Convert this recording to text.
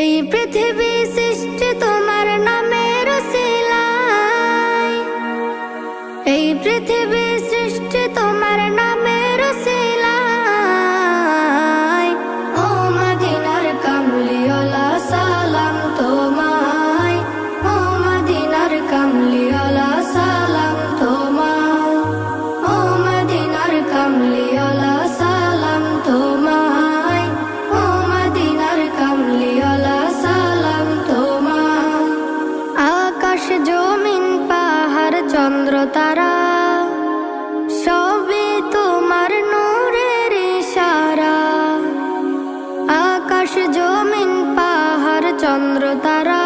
এই পৃথিবী সৃষ্টি তোমার নামের উসিলায়, এই পৃথিবী সৃষ্টি তোমার নামের উসিলায়। ও মদিনার কামলিওয়ালা সালাম তোমায়, ও মদিনার কামলিওয়ালা সালাম তোমায়, ও মদিনার কামলিওয়ালা সালাম তোমায়, ও মদিনার কামলিওয়ালা সালাম তোমায়। আকাশ জমিন পাহাড় চন্দ্র তারা সবই তোমার নূরের ইশারা। আকাশ জমিন পাহাড় চন্দ্র তারা